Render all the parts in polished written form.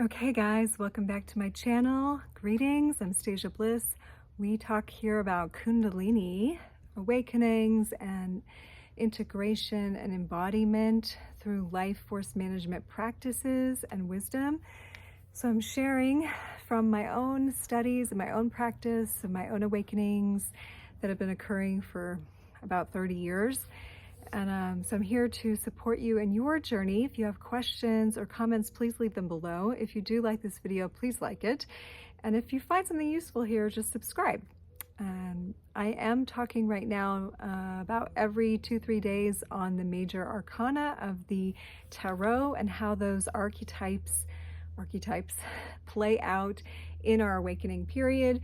Okay guys, welcome back to my channel. Greetings, I'm Stasia Bliss. We talk here about Kundalini, awakenings, and integration and embodiment through life force management practices and wisdom. So I'm sharing from my own studies and my own practice and my own awakenings that have been occurring for about 30 years. And so I'm here to support you in your journey. If you have questions or comments, please leave them below. If you do like this video, please like it. And if you find something useful here, just subscribe. I am talking right now about every 2-3 days on the major arcana of the tarot and how those archetypes play out in our awakening period.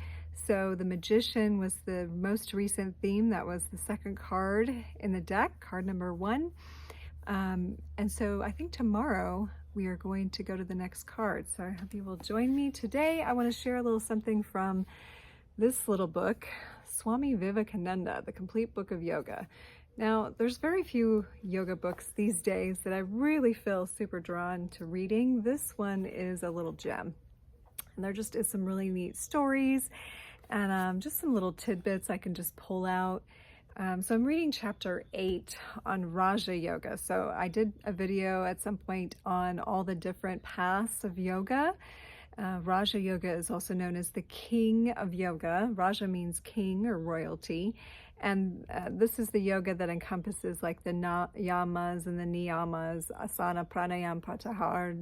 So the Magician was the most recent theme. That was the second card in the deck, card number 1. And so I think tomorrow we are going to go to the next card. So I hope you will join me. Today I want to share a little something from this little book, Swami Vivekananda, The Complete Book of Yoga. Now, there's very few yoga books these days that I really feel super drawn to reading. This one is a little gem. And there just is some really neat stories and just some little tidbits I can just pull out. So I'm reading chapter 8 on Raja Yoga. So I did a video at some point on all the different paths of yoga. Raja Yoga is also known as the king of yoga. Raja means king or royalty. And this is the yoga that encompasses like the yamas and the niyamas, asana, pranayam, pratyahar,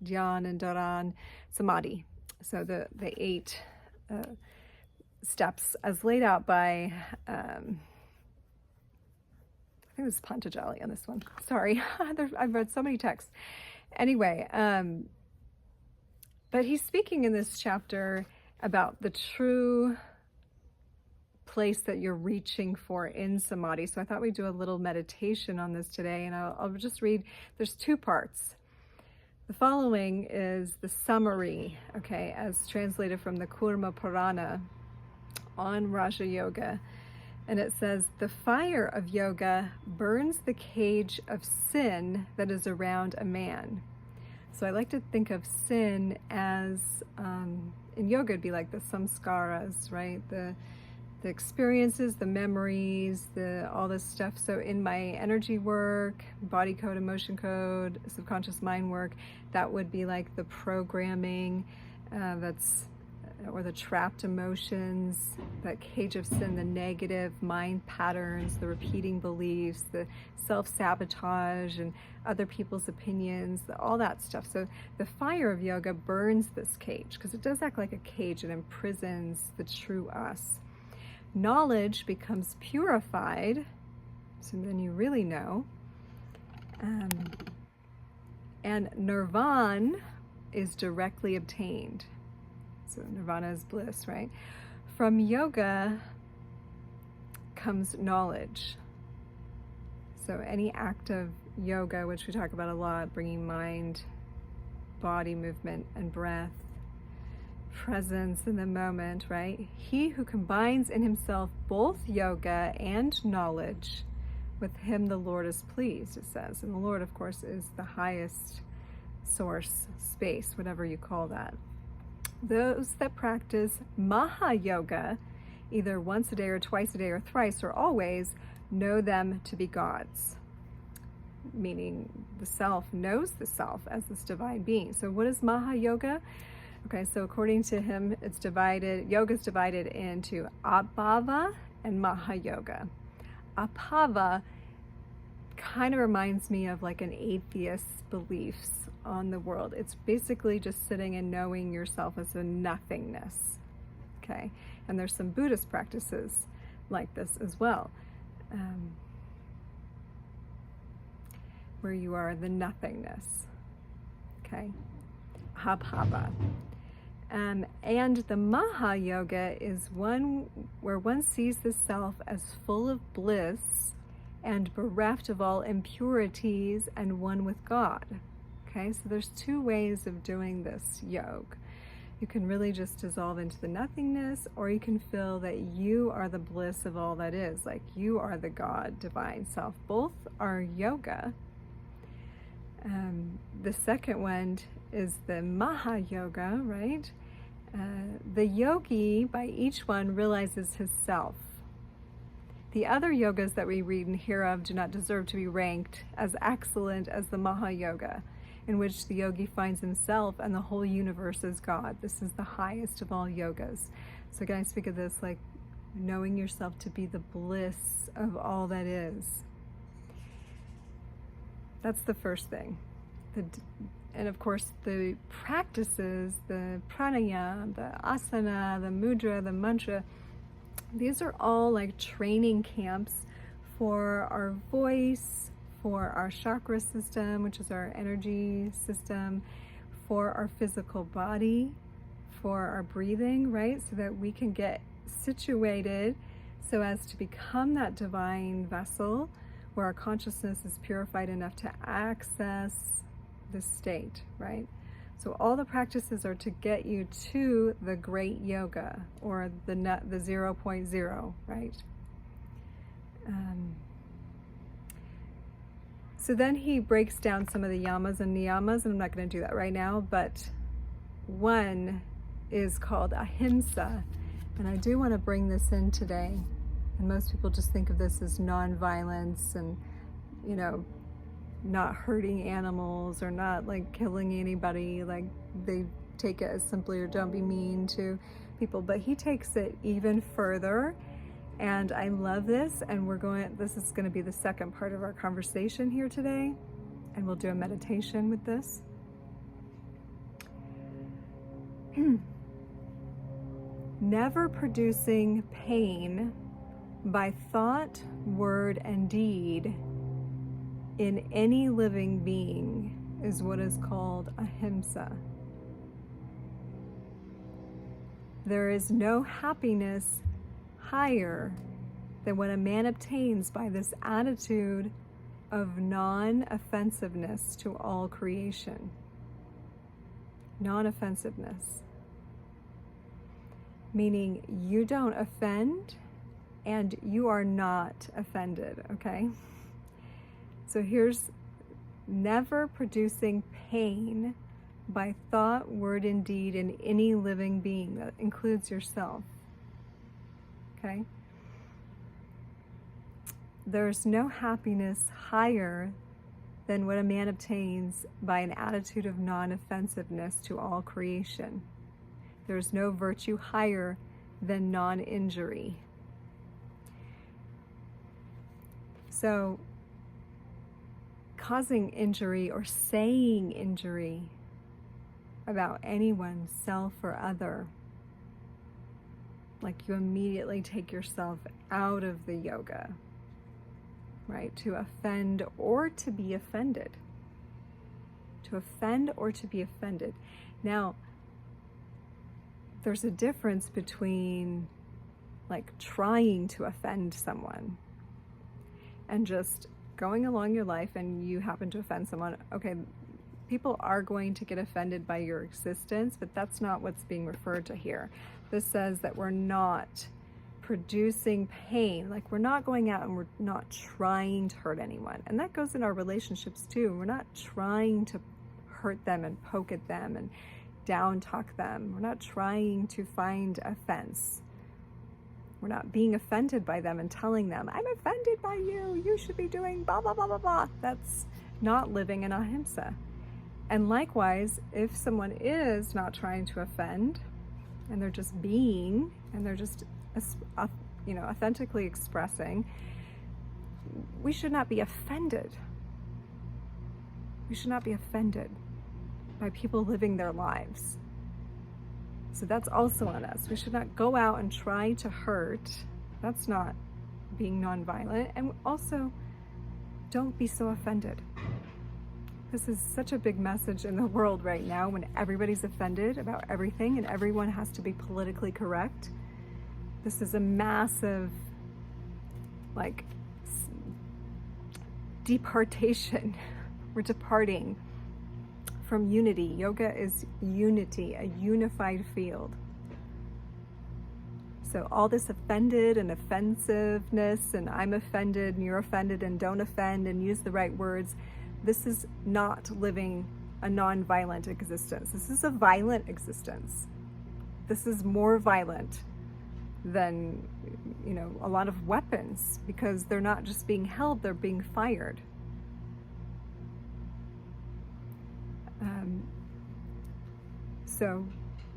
dhyan, and dharan, samadhi. So the 8 steps as laid out by, I think it was Pantajali on this one. Sorry, I've read so many texts. Anyway, but he's speaking in this chapter about the true place that you're reaching for in samadhi. So I thought we'd do a little meditation on this today, and I'll just read. There's 2 parts. The following is the summary, okay, as translated from the Kurma Purana on Raja Yoga. And it says, the fire of yoga burns the cage of sin that is around a man. So I like to think of sin as, in yoga, it'd be like the samskaras, right? The experiences, the memories, all this stuff. So in my energy work, body code, emotion code, subconscious mind work, that would be like the programming or the trapped emotions, that cage of sin, the negative mind patterns, the repeating beliefs, the self-sabotage and other people's opinions, all that stuff. So the fire of yoga burns this cage because it does act like a cage and imprisons the true us. Knowledge becomes purified, so then you really know. And nirvana is directly obtained. So nirvana is bliss, right? From yoga comes knowledge. So any act of yoga, which we talk about a lot, bringing mind, body movement, and breath, presence in the moment, right? He who combines in himself both yoga and knowledge, with him the Lord is pleased, it says. And the Lord, of course, is the highest source, space, whatever you call that. Those that practice Mahayoga, either once a day or twice a day or thrice or always, know them to be gods. Meaning the self knows the self as this divine being. So what is Mahayoga? Okay, so according to him, yoga is divided into Abhava and Mahayoga. Abhava kind of reminds me of like an atheist's beliefs on the world. It's basically just sitting and knowing yourself as a nothingness, okay? And there's some Buddhist practices like this as well, where you are the nothingness, okay? Abhava. And the Mahayoga is one where one sees the self as full of bliss and bereft of all impurities and one with God. Okay, so there's 2 ways of doing this yoga. You can really just dissolve into the nothingness, or you can feel that you are the bliss of all that is, like you are the God, divine self. Both are yoga. The second one is the Mahayoga, right? The yogi, by each one, realizes his self. The other yogas that we read and hear of do not deserve to be ranked as excellent as the Mahayoga, in which the yogi finds himself and the whole universe as God. This is the highest of all yogas. So again, I speak of this like knowing yourself to be the bliss of all that is. That's the first thing. And of course, the practices, the pranayama, the asana, the mudra, the mantra, these are all like training camps for our voice, for our chakra system, which is our energy system, for our physical body, for our breathing, right? So that we can get situated so as to become that divine vessel where our consciousness is purified enough to access this state, right? So all the practices are to get you to the great yoga, or the 0.0, right? So then he breaks down some of the yamas and niyamas, and I'm not going to do that right now, but one is called ahimsa, and I do want to bring this in today. And most people just think of this as non-violence and, you know, not hurting animals or not like killing anybody. Like they take it as simply, or don't be mean to people. But he takes it even further, and I love this. And this is going to be the second part of our conversation here today, and we'll do a meditation with this. Never producing pain by thought, word, and deed in any living being is what is called ahimsa. There is no happiness higher than what a man obtains by this attitude of non-offensiveness to all creation. Non-offensiveness. Meaning you don't offend and you are not offended, okay? So here's never producing pain by thought, word, and deed in any living being. That includes yourself, okay? There's no happiness higher than what a man obtains by an attitude of non-offensiveness to all creation. There's no virtue higher than non-injury. So, causing injury or saying injury about anyone, self or other, like you immediately take yourself out of the yoga, right? To offend or to be offended. To offend or to be offended. Now, there's a difference between like trying to offend someone and just going along your life and you happen to offend someone. Okay, people are going to get offended by your existence, but that's not what's being referred to here. This says that we're not producing pain, like we're not going out and we're not trying to hurt anyone. And that goes in our relationships too. We're not trying to hurt them and poke at them and down talk them. We're not trying to find offense. We're not being offended by them and telling them, I'm offended by you, you should be doing blah, blah, blah, blah, blah. That's not living in ahimsa. And likewise, if someone is not trying to offend and they're just being, and they're just, authentically expressing, we should not be offended. We should not be offended by people living their lives. So that's also on us. We should not go out and try to hurt. That's not being nonviolent. And also, don't be so offended. This is such a big message in the world right now when everybody's offended about everything and everyone has to be politically correct. This is a massive, departation. We're departing from unity. Yoga is unity, a unified field. So all this offended and offensiveness and I'm offended and you're offended and don't offend and use the right words, this is not living a non-violent existence. This is a violent existence. This is more violent than, you know, a lot of weapons, because they're not just being held, they're being fired. So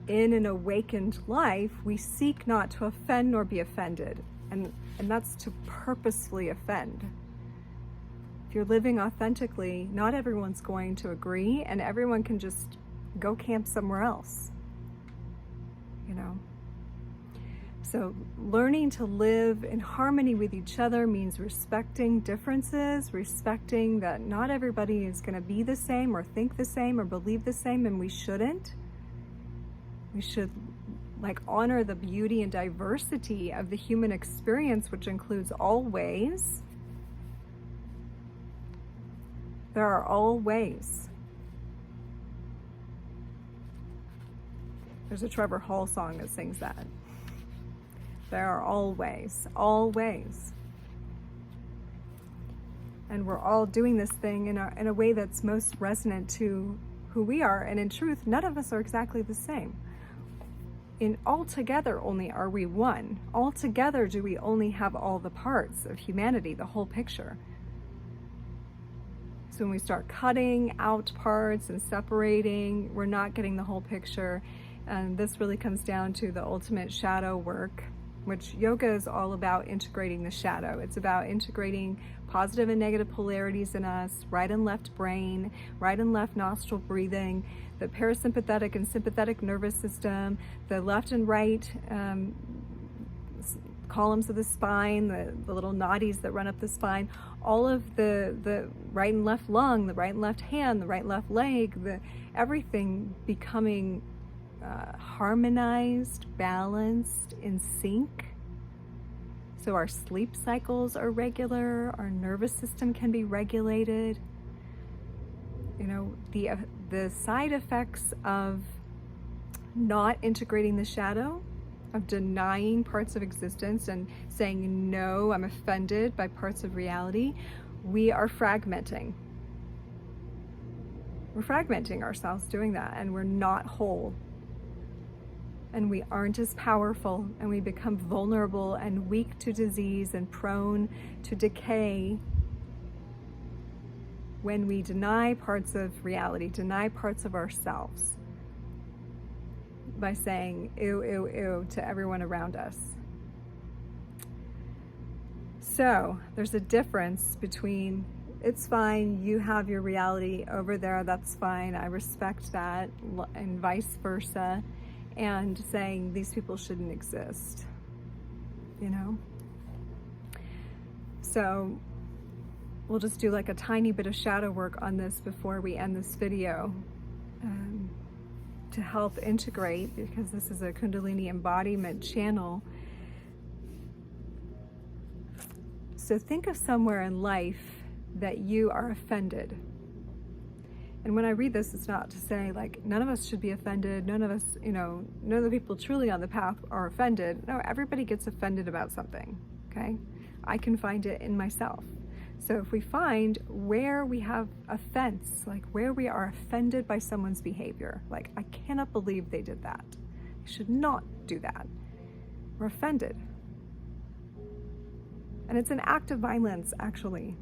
in an awakened life, we seek not to offend nor be offended. And that's to purposefully offend. If you're living authentically, not everyone's going to agree, and everyone can just go camp somewhere else, you know. So learning to live in harmony with each other means respecting differences, respecting that not everybody is going to be the same or think the same or believe the same, and we shouldn't. We should honor the beauty and diversity of the human experience, which includes all ways. There are all ways. There's a Trevor Hall song that sings that. There are all ways, all ways. And we're all doing this thing in a way that's most resonant to who we are. And in truth, none of us are exactly the same. In altogether only are we one. Altogether do we only have all the parts of humanity, the whole picture. So when we start cutting out parts and separating, we're not getting the whole picture. And this really comes down to the ultimate shadow work, which yoga is all about integrating the shadow. It's about integrating positive and negative polarities in us, right and left brain, right and left nostril breathing, the parasympathetic and sympathetic nervous system, the left and right columns of the spine, the little nadis that run up the spine, all of the right and left lung, the right and left hand, the right and left leg, everything becoming harmonized, balanced, in sync. So our sleep cycles are regular, our nervous system can be regulated. You know, the side effects of not integrating the shadow, of denying parts of existence and saying, no, I'm offended by parts of reality, we are fragmenting. We're fragmenting ourselves doing that, and we're not whole. And we aren't as powerful, and we become vulnerable and weak to disease and prone to decay when we deny parts of reality, deny parts of ourselves by saying ew, ew, ew to everyone around us. So there's a difference between, it's fine, you have your reality over there, that's fine, I respect that, and vice versa, and saying these people shouldn't exist, you know? So we'll just do like a tiny bit of shadow work on this before we end this video to help integrate, because this is a Kundalini embodiment channel. So think of somewhere in life that you are offended. And when I read this, it's not to say like none of us should be offended, none of us, you know, none of the people truly on the path are offended. No, everybody gets offended about something, okay? I can find it in myself. So if we find where we have offense, like where we are offended by someone's behavior, like I cannot believe they did that, I should not do that, we're offended. And it's an act of violence, actually.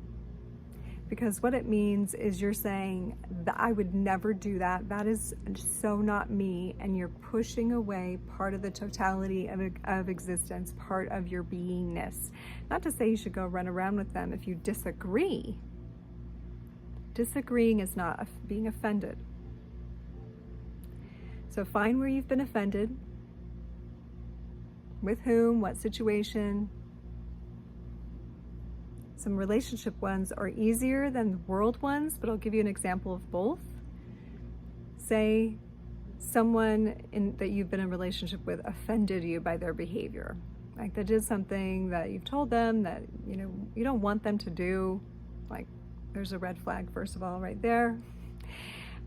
Because what it means is you're saying that I would never do that. That is so not me. And you're pushing away part of the totality of existence, part of your beingness. Not to say you should go run around with them if you disagree. Disagreeing is not being offended. So find where you've been offended. With whom, what situation. Some relationship ones are easier than world ones, but I'll give you an example of both. Say someone that you've been in a relationship with offended you by their behavior. Like they did something that you've told them that, you know, you don't want them to do. Like there's a red flag, first of all, right there.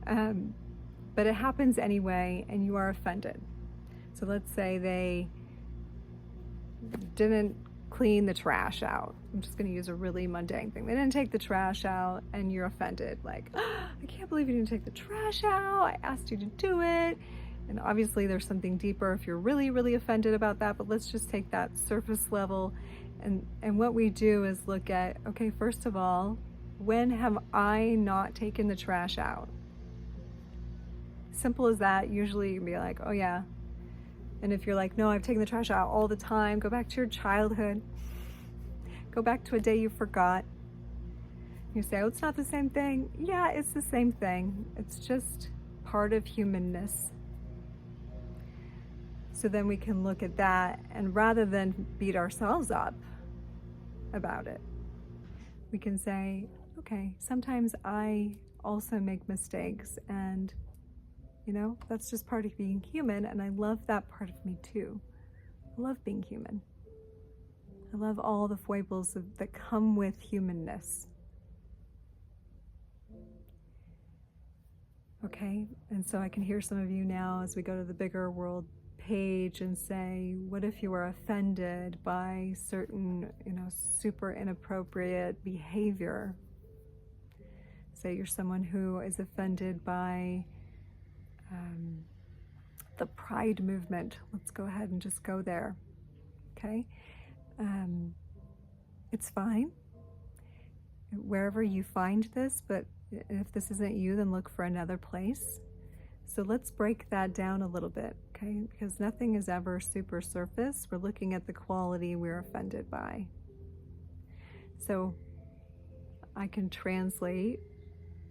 But it happens anyway, and you are offended. So let's say they didn't clean the trash out. I'm just going to use a really mundane thing. They didn't take the trash out and you're offended. Like, oh, I can't believe you didn't take the trash out. I asked you to do it. And obviously there's something deeper if you're really, really offended about that, but let's just take that surface level. And what we do is look at, okay, first of all, when have I not taken the trash out? Simple as that. Usually you can be like, oh yeah. And if you're like, no, I've taken the trash out all the time, go back to your childhood. Go back to a day you forgot. You say, oh, it's not the same thing. Yeah, it's the same thing. It's just part of humanness. So then we can look at that, and rather than beat ourselves up about it, we can say, okay, sometimes I also make mistakes, and you know, that's just part of being human, and I love that part of me too. I love being human. I love all the foibles that come with humanness. Okay, and so I can hear some of you now as we go to the bigger world page and say, what if you were offended by certain, you know, super inappropriate behavior? Say you're someone who is offended by the pride movement. Let's go ahead and just go there. Okay, it's fine wherever you find this, but if this isn't you, then look for another place. So let's break that down a little bit, okay? Because nothing is ever super surface. We're looking at the quality we're offended by. So I can translate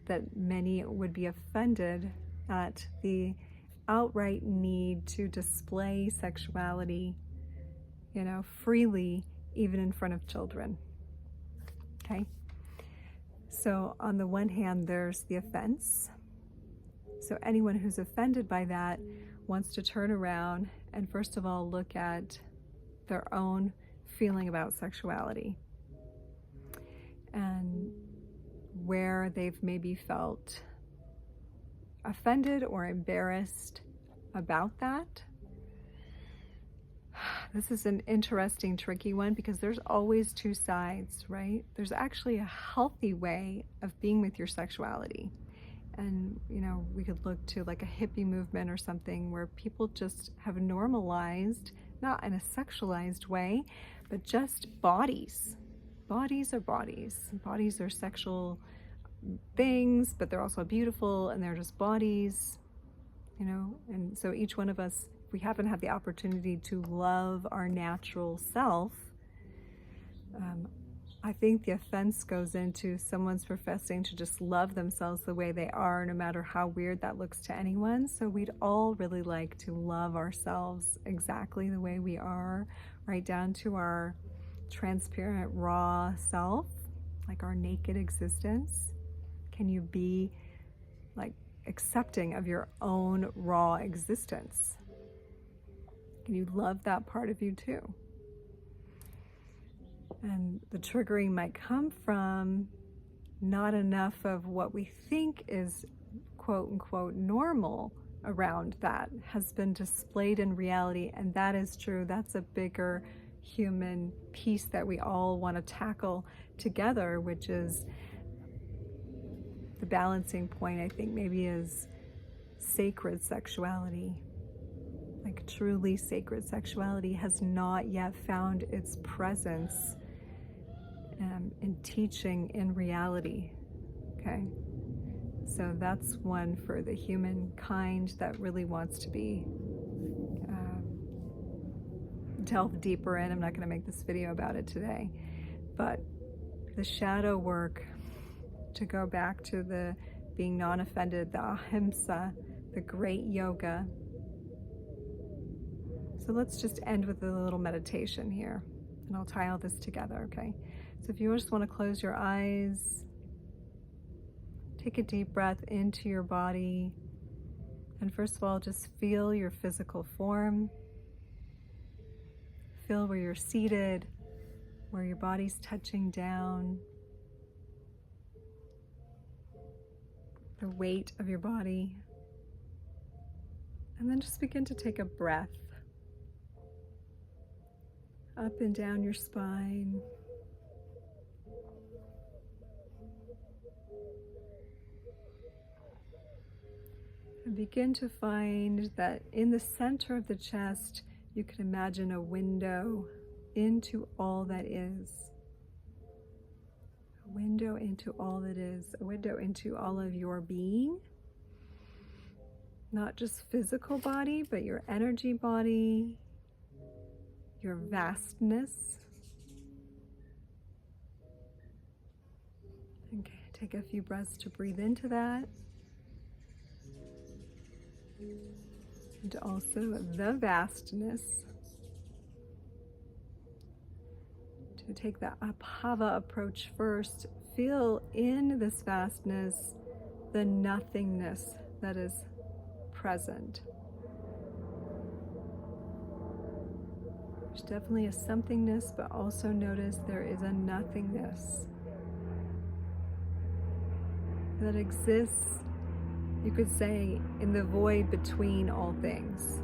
that many would be offended at the outright need to display sexuality, you know, freely, even in front of children, okay? So on the one hand, there's the offense. So anyone who's offended by that wants to turn around and first of all look at their own feeling about sexuality and where they've maybe felt offended or embarrassed about that. This is an interesting, tricky one because there's always two sides, right? There's actually a healthy way of being with your sexuality. And, you know, we could look to like a hippie movement or something where people just have normalized, not in a sexualized way, but just bodies. Bodies are bodies. Bodies are sexual things, but they're also beautiful and they're just bodies, you know? And so each one of us, if we haven't had the opportunity to love our natural self, I think the offense goes into someone's professing to just love themselves the way they are, no matter how weird that looks to anyone. So we'd all really like to love ourselves exactly the way we are, right down to our transparent, raw self, like our naked existence. Can you be like accepting of your own raw existence? Can you love that part of you too? And the triggering might come from not enough of what we think is quote unquote normal around that has been displayed in reality. And that is true. That's a bigger human piece that we all want to tackle together, which is the balancing point, I think, maybe is sacred sexuality. Like truly sacred sexuality has not yet found its presence in teaching in reality, okay? So that's one for the humankind that really wants to be delved deeper in. I'm not gonna make this video about it today, but the shadow work, to go back to the being non-offended, the ahimsa, the great yoga. So let's just end with a little meditation here, and I'll tie all this together, okay? So if you just want to close your eyes, take a deep breath into your body, and first of all, just feel your physical form. Feel where you're seated, where your body's touching down, the weight of your body, and then just begin to take a breath. up and down your spine. And begin to find that in the center of the chest, you can imagine a window into all that is. A window into all that is, a window into all of your being. Not just physical body, but your energy body, your vastness. Okay, take a few breaths to breathe into that. And also the vastness. To take the Abhava approach first, feel in this vastness the nothingness that is present. There's definitely a somethingness, but also notice there is a nothingness that exists, you could say, in the void between all things.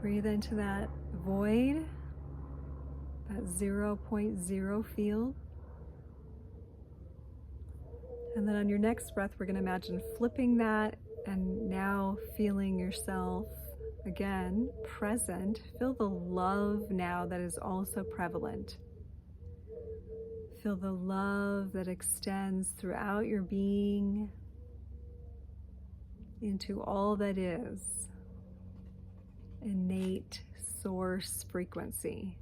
Breathe into that void, that 0.0 field. And then on your next breath, we're going to imagine flipping that and now feeling yourself again present. Feel the love now that is also prevalent. Feel the love that extends throughout your being into all that is. Innate source frequency.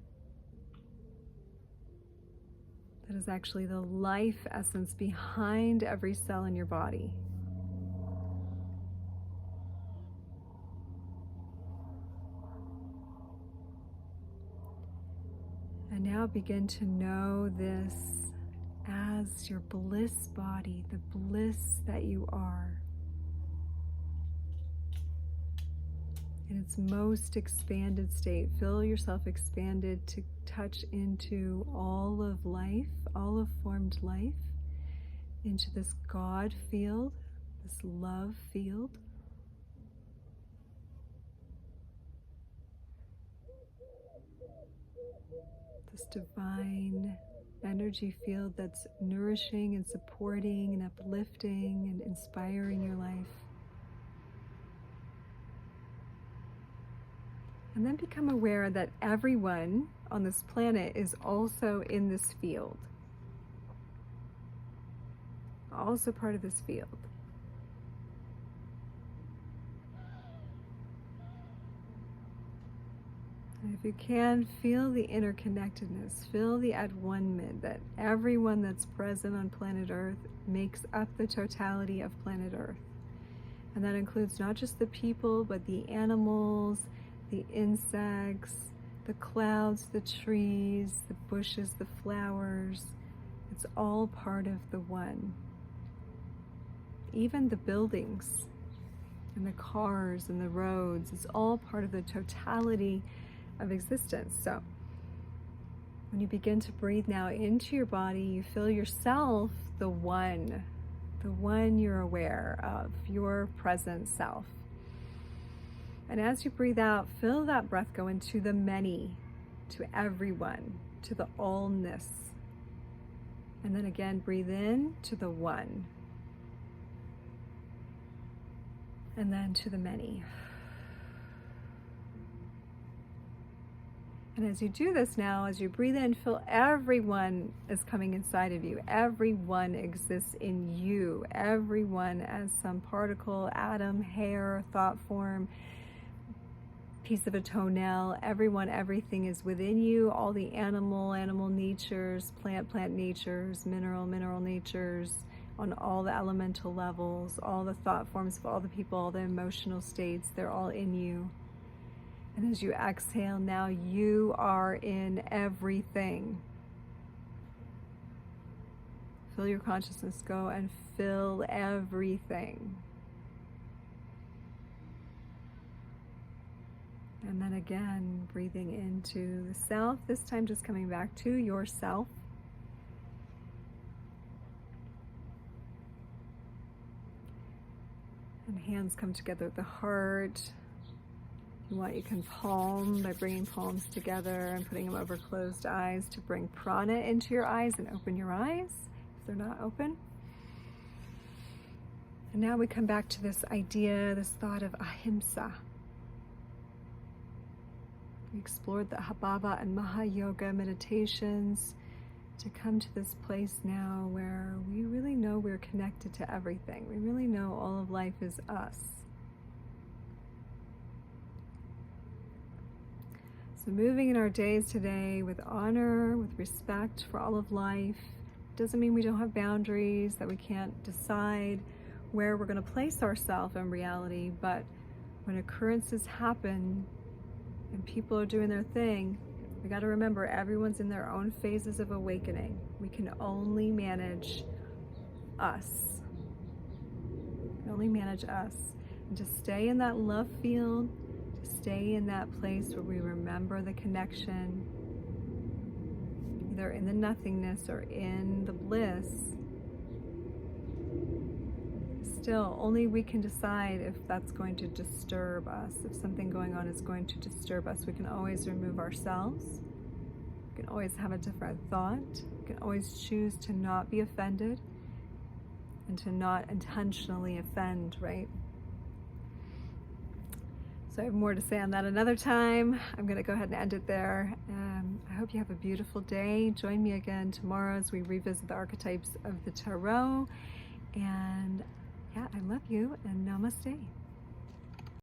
That is actually the life essence behind every cell in your body. And now begin to know this as your bliss body, the bliss that you are. In its most expanded state, feel yourself expanded to touch into all of life, all of formed life, into this God field, this love field. This divine energy field that's nourishing and supporting and uplifting and inspiring your life. And then become aware that everyone on this planet is also in this field, also part of this field. And if you can, feel the interconnectedness, feel the at one-ment that everyone that's present on planet Earth makes up the totality of planet Earth. And that includes not just the people, but the animals, the insects, the clouds, the trees, the bushes, the flowers. It's all part of the one. Even the buildings and the cars and the roads, it's all part of the totality of existence. So when you begin to breathe now into your body, you feel yourself the one you're aware of, your present self. And as you breathe out, feel that breath go into the many, to everyone, to the allness. And then again, breathe in to the one. And then to the many. And as you do this now, as you breathe in, feel everyone is coming inside of you. Everyone exists in you. Everyone as some particle, atom, hair, thought form, piece of a toenail. Everyone, everything is within you. All the animal natures, plant natures, mineral natures, on all the elemental levels, all the thought forms of all the people, all the emotional states, they're all in you. And as you exhale, now you are in everything. Feel your consciousness go and fill everything. And then again, breathing into the self, this time just coming back to yourself. Hands come together at the heart. If you want, you can palm by bringing palms together and putting them over closed eyes to bring prana into your eyes and open your eyes if they're not open. And now we come back to this idea, this thought of ahimsa. We explored the Bhava and Mahayoga meditations to come to this place now where we really know we're connected to everything. We really know all of life is us. So moving in our days today with honor, with respect for all of life, doesn't mean we don't have boundaries, that we can't decide where we're going to place ourselves in reality, but when occurrences happen and people are doing their thing, we got to remember everyone's in their own phases of awakening. We can only manage us. We can only manage us. And to stay in that love field, to stay in that place where we remember the connection, either in the nothingness or in the bliss, still, only we can decide if that's going to disturb us. If something going on is going to disturb us, we can always remove ourselves. We can always have a different thought. We can always choose to not be offended and to not intentionally offend, right? So I have more to say on that another time. I'm going to go ahead and end it there. I hope you have a beautiful day. Join me again tomorrow as we revisit the archetypes of the tarot. And yeah, I love you, and namaste.